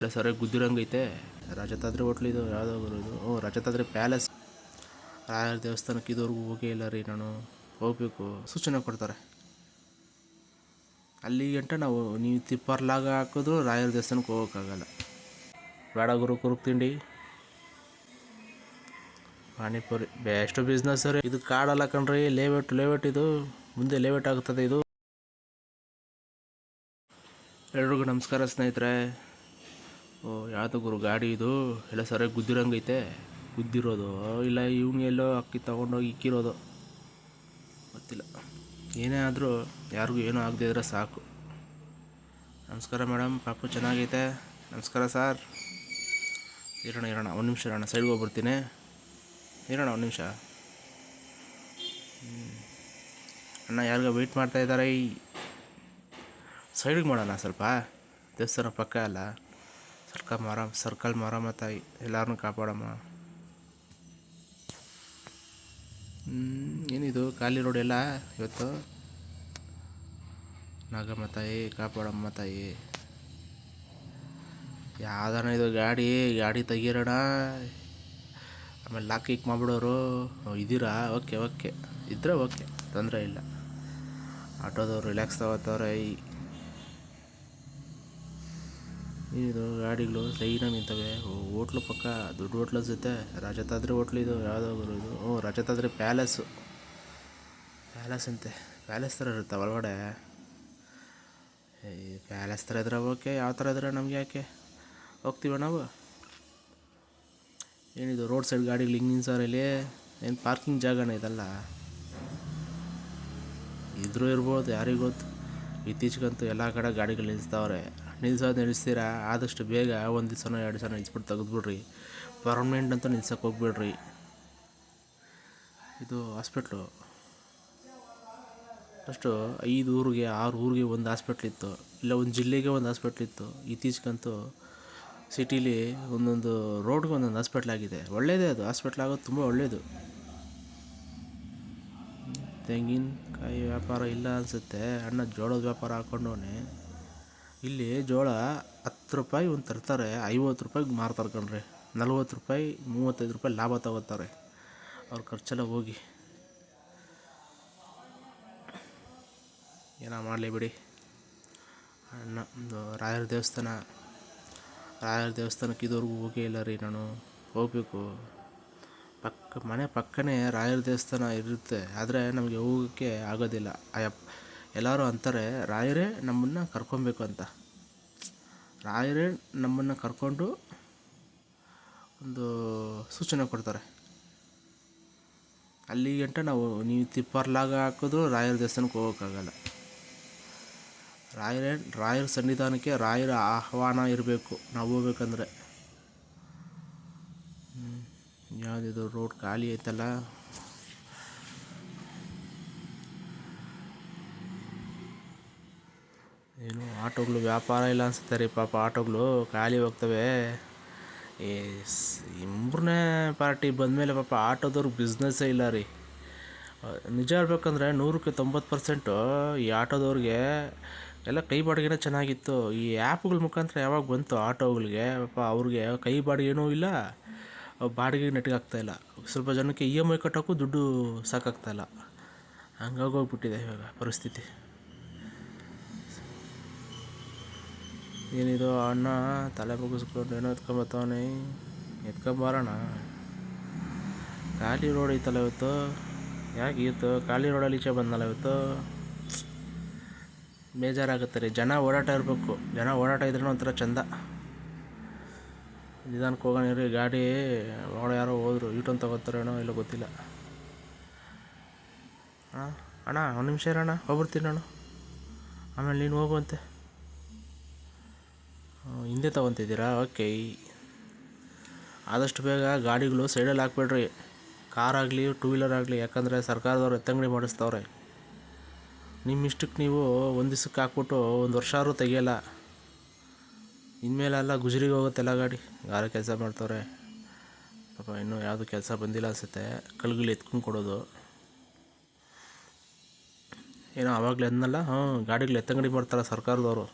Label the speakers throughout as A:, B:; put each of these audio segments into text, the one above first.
A: ಇಲ್ಲ ಸರಿಯಾಗಿ ಗುದ್ದಿರಂಗೈತೆ. ರಜತಾದ್ರಿ ಹೋಟ್ಲ್ ಇದು ಯಾವುದೋ ಇದು ರಜತಾದ್ರಿ ಪ್ಯಾಲೇಸ್. ರಾಯರ ದೇವಸ್ಥಾನಕ್ಕೆ ಇದುವರೆಗೂ ಹೋಗೇ ಇಲ್ಲ ರೀ ನಾನು. ಹೋಗ್ಬೇಕು, ಸೂಚನೆ ಕೊಡ್ತಾರೆ. ಅಲ್ಲಿ ಗಂಟ ನೀವು ತಿಪ್ಪರ್ಲಾಗ ಹಾಕಿದ್ರು ರಾಯರ ದೇವಸ್ಥಾನಕ್ಕೆ ಹೋಗೋಕ್ಕಾಗಲ್ಲ. ಬೇಡ ಗುರು ಕುರುಕ್ ತಿಂಡಿ ಪಾನಿಪುರಿ ಬೆಸ್ಟ್ ಬಿಸ್ನೆಸ್ ರೀ ಇದು. ಕಾಡಲ್ಲ ಕಣ್ರಿ, ಲೇಔಟ್ ಇದು. ಮುಂದೆ ಲೇಔಟ್ ಆಗುತ್ತದೆ ಇದು. ಎಲ್ರಿಗೂ ನಮಸ್ಕಾರ ಸ್ನೇಹಿತರೆ. ಯಾವುದು ಗುರು ಗಾಡಿ ಇದು ಎಲ್ಲ ಸರಿಯಾಗಿ ಗುದ್ದಿರಂಗೈತೆ. ಗುದ್ದಿರೋದು ಇಲ್ಲ ಎಲ್ಲೋ ಅಕ್ಕಿ ತೊಗೊಂಡೋಗಿ ಇಕ್ಕಿರೋದು ಗೊತ್ತಿಲ್ಲ. ಏನೇ ಆದರೂ ಯಾರಿಗೂ ಏನೂ ಆಗದೆ ಇದ್ರೆ ಸಾಕು. ನಮಸ್ಕಾರ ಮೇಡಮ್, ಪಾಪು ಚೆನ್ನಾಗೈತೆ. ನಮಸ್ಕಾರ ಸರ್. ಇರೋಣ ಒಂದು ನಿಮಿಷ ಇರೋಣ, ಸೈಡ್ಗೆ ಹೋಗ್ಬಿಡ್ತೀನಿ. ಇರೋಣ ಒಂದು ನಿಮಿಷ. ಅಣ್ಣ ಯಾರಿಗ ವೆಯ್ಟ್ ಮಾಡ್ತಾಯಿದ್ದಾರೆ. ಸೈಡಿಗೆ ಮಾಡೋಣ ಸ್ವಲ್ಪ. ದೇವಸ್ಥಾನ ಪಕ್ಕ ಅಲ್ಲ. ಸರ್ಕಲ್ ಮಾರಮ್ಮ ಎಲ್ಲರನ್ನೂ ಕಾಪಾಡಮ್ಮ. ಏನಿದು ಖಾಲಿ ರೋಡ್ ಎಲ್ಲ ಇವತ್ತು. ನಾಗಮ್ಮ ತಾಯಿ ಕಾಪಾಡಮ್ಮ ತಾಯಿ. ಯಾವ್ದಾನ ಇದು ಗಾಡಿ ತೆಗೀರೋಣ. ಆಮೇಲೆ ಲಾಕ್ ಮಾಡಿಬಿಡೋರು. ಇದ್ದೀರಾ? ಓಕೆ ಇದ್ರೆ ಓಕೆ, ತೊಂದರೆ ಇಲ್ಲ. ಆಟೋದವ್ರು ರಿಲ್ಯಾಕ್ಸ್ ತಗೋತವ್ರೆ. ಇದು ಗಾಡಿಗಳು ಲೈನಾಗಿ ನಿಂತವೆ. ಹೋಟ್ಲು ಪಕ್ಕ ದೊಡ್ಡ ಹೋಟ್ಲು ಅನ್ಸುತ್ತೆ. ರಜತಾದ್ರಿ ಹೋಟ್ಲ್ ಇದು ಯಾವುದೋ ಇದು ರಜತಾದ್ರಿ ಪ್ಯಾಲೇಸ್ ಅಂತೆ. ಪ್ಯಾಲೇಸ್ ಥರ ಇರುತ್ತೆ ಒಳಗಡೆ. ಪ್ಯಾಲೇಸ್ ಥರ ಇದ್ರೆ ಓಕೆ, ಯಾವ ಥರ ಇದ್ರೆ ನಮ್ಗೆ ಯಾಕೆ, ಹೋಗ್ತೀವ ನಾವು. ಏನಿದು ರೋಡ್ ಸೈಡ್ ಗಾಡಿಗಳು ಹಿಂಗೆ ನಿಲ್ಸವ್ರೆ ಇಲ್ಲಿ. ಏನು ಪಾರ್ಕಿಂಗ್ ಜಾಗನೇ ಇದಲ್ಲ. ಇದ್ರೂ ಇರ್ಬೋದು, ಯಾರಿಗೂ ಗೊತ್ತು. ಇತ್ತೀಚೆಗಂತೂ ಎಲ್ಲ ಕಡೆ ಗಾಡಿಗಳು ನಿಲ್ಲಿಸ್ತೀರಾ ಆದಷ್ಟು ಬೇಗ ಒಂದು ದಿವಸನೋ 2 ದಿವಸ ನಿಲ್ಲಿಸ್ಬಿಟ್ಟು ತೆಗೆದುಬಿಡ್ರಿ. ಪರ್ಮನೆಂಟ್ ಅಂತ ನಿಲ್ಸಕ್ಕೆ ಹೋಗ್ಬಿಡ್ರಿ. ಇದು ಹಾಸ್ಪಿಟ್ಲು ಅಷ್ಟು 5 ಊರಿಗೆ 6 ಊರಿಗೆ ಒಂದು ಹಾಸ್ಪಿಟ್ಲಿತ್ತು, ಇಲ್ಲ ಒಂದು ಜಿಲ್ಲೆಗೆ ಒಂದು ಹಾಸ್ಪಿಟ್ಲಿತ್ತು. ಇತ್ತೀಚೆಗಂತೂ ಸಿಟೀಲಿ ಒಂದೊಂದು ರೋಡ್ಗೆ ಒಂದೊಂದು ಹಾಸ್ಪಿಟ್ಲ್ ಆಗಿದೆ. ಒಳ್ಳೆಯದೇ ಅದು. ಹಾಸ್ಪಿಟ್ಲ್ ಆಗೋದು ತುಂಬ ಒಳ್ಳೆಯದು. ತೆಂಗಿನಕಾಯಿ ವ್ಯಾಪಾರ ಇಲ್ಲ ಅನಿಸುತ್ತೆ. ಅಣ್ಣ ಜೋಳದ ವ್ಯಾಪಾರ ಹಾಕ್ಕೊಂಡವನೆ. ಇಲ್ಲಿ ಜೋಳ 10 ರೂಪಾಯಿ ಒಂದು ತರ್ತಾರೆ, 50 ರೂಪಾಯಿಗೆ ಮಾರ್ತಾರೆ ಕಣ್ರಿ. 40 ರೂಪಾಯಿ 35 ರೂಪಾಯಿ ಲಾಭ ತಗೋತಾರೆ. ಅವ್ರ ಖರ್ಚೆಲ್ಲ ಹೋಗಿ ಏನೋ ಮಾಡಲಿ ಬಿಡಿ. ಅಣ್ಣ ರಾಯರ ದೇವಸ್ಥಾನಕ್ಕೆ ಇದುವರೆಗೂ ಹೋಗೇ ಇಲ್ಲ ರೀ ನಾನು. ಹೋಗಬೇಕು. ಮನೆ ಪಕ್ಕನೇ ರಾಯರ ದೇವಸ್ಥಾನ ಇರುತ್ತೆ. ಆದರೆ ನಮಗೆ ಹೋಗೋಕ್ಕೆ ಆಗೋದಿಲ್ಲ. ಎಲ್ಲರೂ ಅಂತಾರೆ ರಾಯರೇ ನಮ್ಮನ್ನು ಕರ್ಕೊಬೇಕು ಅಂತ. ರಾಯರೇ ನಮ್ಮನ್ನು ಕರ್ಕೊಂಡು ಒಂದು ಸೂಚನೆ ಕೊಡ್ತಾರೆ. ಅಲ್ಲಿ ಗಂಟ ನೀವು ತಿಪ್ಪರ್ಲಾಗ ಹಾಕಿದ್ರು ರಾಯರ ದೇವಸ್ಥಾನಕ್ಕೆ ಹೋಗೋಕ್ಕಾಗಲ್ಲ. ರಾಯರ ಸನ್ನಿಧಾನಕ್ಕೆ ರಾಯರ ಆಹ್ವಾನ ಇರಬೇಕು ನಾವು ಹೋಗ್ಬೇಕಂದ್ರೆ. ಯಾವುದಿದು ರೋಡ್ ಖಾಲಿ ಐತಲ್ಲ. ಏನು ಆಟೋಗಳು ವ್ಯಾಪಾರ ಇಲ್ಲ ಅನಿಸುತ್ತೆ ರೀ. ಪಾಪ ಆಟೋಗಳು ಖಾಲಿ ಹೋಗ್ತವೆ. ಮೂರನೇ ಪಾರ್ಟಿ ಬಂದಮೇಲೆ ಪಾಪ ಆಟೋದವ್ರಿಗೆ ಬಿಸ್ನೆಸ್ಸೇ ಇಲ್ಲ ರೀ. ನಿಜ ಹೇಳ್ಬೇಕಂದ್ರೆ 100ಕ್ಕೆ 90% ಈ ಆಟೋದವ್ರಿಗೆ ಎಲ್ಲ ಕೈ ಬಾಡಿಗೆನೇ ಚೆನ್ನಾಗಿತ್ತು. ಈ ಆ್ಯಪ್ಗಳ ಮುಖಾಂತರ ಯಾವಾಗ ಬಂತು ಆಟೋಗಳಿಗೆ, ಪಾಪ ಅವ್ರಿಗೆ ಕೈ ಬಾಡಿಗೆನೂ ಇಲ್ಲ, ಬಾಡಿಗೆಗೆ ನೆಟ್ಗಾಗ್ತಾಯಿಲ್ಲ. ಸ್ವಲ್ಪ ಜನಕ್ಕೆ EMI ಕಟ್ಟೋಕ್ಕೂ ದುಡ್ಡು ಸಾಕಾಗ್ತಾಯಿಲ್ಲ. ಹಂಗಾಗೋಗ್ಬಿಟ್ಟಿದೆ ಇವಾಗ ಪರಿಸ್ಥಿತಿ. ಏನಿದು ಅಣ್ಣ ತಲೆ ಮುಗಿಸ್ಕೊಂಡು ಏನೋ ಎತ್ಕೊಂಬತ್ತವನೇ. ಎತ್ಕೊಂಬಾರೋಣ. ಖಾಲಿ ರೋಡ್ ಐತಲ್ಲ ಇವತ್ತು. ಯಾಕೆ ಇವತ್ತು ಖಾಲಿ ರೋಡಲ್ಲಿ ಈಚೆ ಬಂದಲ್ಲ ಇವತ್ತು. ಬೇಜಾರಾಗುತ್ತೆ ರೀ. ಜನ ಓಡಾಟ ಇರಬೇಕು. ಜನ ಓಡಾಟ ಇದ್ರೂ ಒಂಥರ ಚೆಂದ. ನಿಧಾನಕ್ಕೆ ಹೋಗೋಣ ರೀ. ಗಾಡಿ ಒಳಗಡೆ ಯಾರೋ ಹೋದ್ರು, ಯೂಟರ್ನ್ ತಗೋತಾರೇನೋ ಇಲ್ಲೋ ಗೊತ್ತಿಲ್ಲ. ಅಣ್ಣ ಒಂದು ನಿಮಿಷ ಇರೋಣ, ಹೋಗ್ಬಿಡ್ತೀನಿ ನಾನು. ಆಮೇಲೆ ನೀನು ಹೋಗುವಂತೆ. ಹಿಂದೆ ತೊಗೊತಿದ್ದೀರಾ? ಓಕೆ. ಆದಷ್ಟು ಬೇಗ ಗಾಡಿಗಳು ಸೈಡಲ್ಲಿ ಹಾಕ್ಬೇಡ್ರಿ. ಕಾರಾಗಲಿ 2 ವೀಲರ್ ಆಗಲಿ. ಯಾಕಂದರೆ ಸರ್ಕಾರದವ್ರು ಎತ್ತಂಗಡಿ ಮಾಡಿಸ್ತವ್ರೆ. ನಿಮ್ಮ ಇಷ್ಟಕ್ಕೆ ನೀವು ಒಂದು ದಿವ್ಸಕ್ಕೆ ಹಾಕ್ಬಿಟ್ಟು 1 ವರ್ಷ ಆದ್ರೂ ತೆಗಿಯಲ್ಲ. ಇನ್ಮೇಲೆಲ್ಲ ಗುಜರಿಗೆ ಹೋಗುತ್ತೆಲ್ಲ ಗಾಡಿ. ಗಾರೆ ಕೆಲಸ ಮಾಡ್ತವ್ರೆ ಪಾಪ. ಇನ್ನೂ ಯಾವುದು ಕೆಲಸ ಬಂದಿಲ್ಲ ಅನಿಸುತ್ತೆ. ಕಲ್ಗಳು ಎತ್ಕೊಂಡು ಕೊಡೋದು ಏನೋ ಆವಾಗಲೇ ಅಂದನಲ್ಲ. ಗಾಡಿಗಳು ಎತ್ತಂಗಡಿ ಮಾಡ್ತಾರೆ ಸರ್ಕಾರದವರು.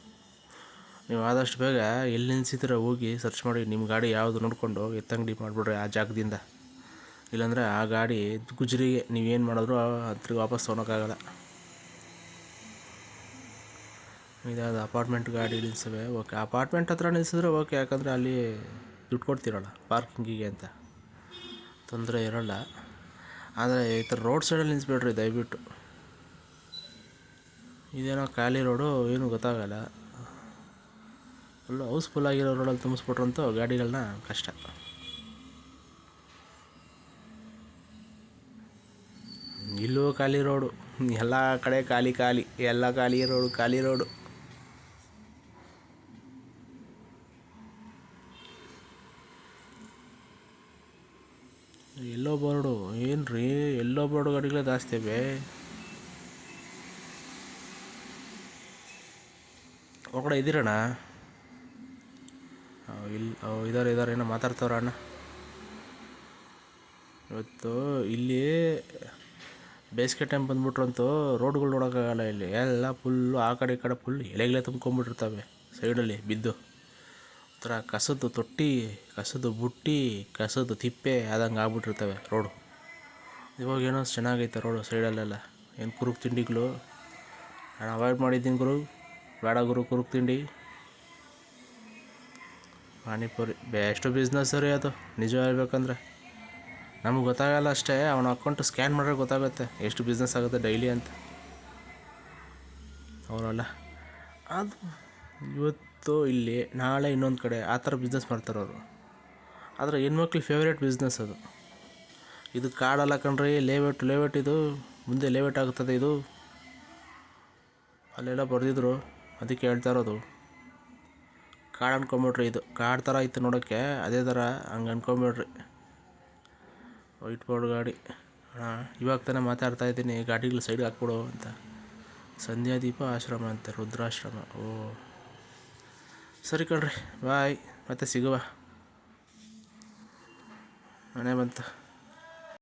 A: ನೀವು ಆದಷ್ಟು ಬೇಗ ಎಲ್ಲಿ ನಿಲ್ಸಿದ್ರೆ ಹೋಗಿ ಸರ್ಚ್ ಮಾಡಿ ನಿಮ್ಮ ಗಾಡಿ ಯಾವುದು ನೋಡಿಕೊಂಡು ಎತ್ತಂಗಡಿ ಮಾಡಿಬಿಡ್ರಿ ಆ ಜಾಗದಿಂದ. ಇಲ್ಲಾಂದರೆ ಆ ಗಾಡಿ ಗುಜ್ರಿಗೆ ನೀವೇನು ಮಾಡಿದ್ರು ಹತ್ತಿರ ವಾಪಸ್ ತೊಗೊಳಕ್ಕಾಗಲ್ಲ. ಇದಾದ ಅಪಾರ್ಟ್ಮೆಂಟ್ ಗಾಡಿ ನಿಲ್ಸವೆ ಓಕೆ, ಅಪಾರ್ಟ್ಮೆಂಟ್ ಹತ್ರ ನಿಲ್ಸಿದ್ರೆ ಓಕೆ, ಯಾಕಂದರೆ ಅಲ್ಲಿ ದುಡ್ಡು ಕೊಡ್ತಿರಲ್ಲ ಪಾರ್ಕಿಂಗಿಗೆ ಅಂತ, ತೊಂದರೆ ಇರೋಲ್ಲ. ಆದರೆ ಈ ಥರ ರೋಡ್ ಸೈಡಲ್ಲಿ ನಿಲ್ಲಿಸ್ಬೇಡ್ರಿ ದಯವಿಟ್ಟು. ಇದೇನೋ ಖಾಲಿ ರೋಡು, ಏನೂ ಗೊತ್ತಾಗಲ್ಲ. ಫುಲ್ಲು ಹೌಸ್ಫುಲ್ ಆಗಿರೋ ರೋಡಲ್ಲಿ ತುಂಬಿಸ್ಬಿಟ್ರಂತೂ ಗಾಡಿಗಳನ್ನ ಕಷ್ಟ. ಇಲ್ಲೂ ಖಾಲಿ ರೋಡು, ಎಲ್ಲ ಕಡೆ ಖಾಲಿ ಖಾಲಿ, ಎಲ್ಲ ಖಾಲಿ ರೋಡು ಖಾಲಿ ರೋಡು. ಎಲ್ಲೋ ಬೋರ್ಡು ಏನು ರೀ, ಎಲ್ಲೋ ಬೋರ್ಡು ಗಾಡಿಗಳೇ ಜಾಸ್ತಿ ಇವೆ. ಹೊರಗಡೆ ಇದ್ದೀರಣ್ಣ? ಇದಾರೆ ಏನೋ ಮಾತಾಡ್ತವ್ರ ಅಣ್ಣ. ಇವತ್ತು ಇಲ್ಲಿ ಬೇಸಿಗೆ ಟೈಮ್ ಬಂದ್ಬಿಟ್ರಂತೂ ರೋಡ್ಗಳು ನೋಡೋಕ್ಕಾಗಲ್ಲ. ಇಲ್ಲಿ ಎಲ್ಲ ಫುಲ್ಲು ಆ ಕಡೆ ಈ ಕಡೆ ಫುಲ್ ಎಲೆಗಳೇ ತುಂಬ್ಕೊಂಡ್ಬಿಟ್ಟಿರ್ತವೆ ಸೈಡಲ್ಲಿ ಬಿದ್ದು. ಒಂಥರ ಕಸದ ತೊಟ್ಟಿ, ಕಸದ ಬುಟ್ಟಿ, ಕಸದ ತಿಪ್ಪೆ ಆದಂಗೆ ಆಗ್ಬಿಟ್ಟಿರ್ತವೆ ರೋಡು. ಇವಾಗ ಏನೋ ಚೆನ್ನಾಗೈತೆ ರೋಡು ಸೈಡಲ್ಲೆಲ್ಲ. ಏನು ಕುರುಕು ತಿಂಡಿಗಳು ನಾನು ಅವಾಯ್ಡ್ ಮಾಡಿದ್ದೀನಿ ಗುರು, ಬೇಡ ಗುರು ಕುರುಕು ತಿಂಡಿ. ಪಾನಿಪುರಿ ಬೆಸ್ಟ್ ಬಿಸ್ನೆಸ್ ರೀ ಅದು, ನಿಜ ಹೇಳ್ಬೇಕಂದ್ರೆ. ನಮ್ಗೆ ಗೊತ್ತಾಗಲ್ಲ ಅಷ್ಟೇ, ಅವನ ಅಕೌಂಟು ಸ್ಕ್ಯಾನ್ ಮಾಡಿದ್ರೆ ಗೊತ್ತಾಗುತ್ತೆ ಎಷ್ಟು ಬಿಸ್ನೆಸ್ ಆಗುತ್ತೆ ಡೈಲಿ ಅಂತ. ಅವರಲ್ಲ ಅದು ಇವತ್ತು ಇಲ್ಲಿ ನಾಳೆ ಇನ್ನೊಂದು ಕಡೆ ಆ ಥರ ಬಿಸ್ನೆಸ್ ಮಾಡ್ತಾರೆ ಅವರು. ಆದರೆ ಹೆಣ್ಮಕ್ಳು ಫೇವ್ರೇಟ್ ಬಿಸ್ನೆಸ್ ಅದು. ಇದು ಕಾಡಲ್ಲ ಕಣ್ರಿ, ಲೇಔಟ್ ಇದು, ಮುಂದೆ ಲೇಔಟ್ ಆಗುತ್ತದೆ ಇದು. ಅಲ್ಲೆಲ್ಲ ಬರೆದಿದ್ರು, ಅದಕ್ಕೆ ಹೇಳ್ತಾ ಇರೋದು. ಕಾಡು ಅನ್ಕೊಂಬಿಡ್ರಿ, ಇದು ಕಾಡು ಥರ ಇತ್ತು ನೋಡೋಕ್ಕೆ, ಅದೇ ಥರ ಹಂಗೆ ಅನ್ಕೊಂಬಿಡ್ರಿ. ವೈಟ್ ಬೋರ್ಡ್ ಗಾಡಿ ಇವಾಗ ತಾನೇ ಮಾತಾಡ್ತಾ ಇದ್ದೀನಿ, ಗಾಡಿಗಳು ಸೈಡ್ಗೆ ಹಾಕ್ಬಿಡು ಅಂತ. ಸಂಧ್ಯಾದೀಪ ಆಶ್ರಮ ಅಂತೆ, ರುದ್ರಾಶ್ರಮ. ಓ ಸರಿ ಕಣ್ರಿ, ಬಾಯ್, ಮತ್ತೆ ಸಿಗುವ. ಮನೆ ಬಂತ.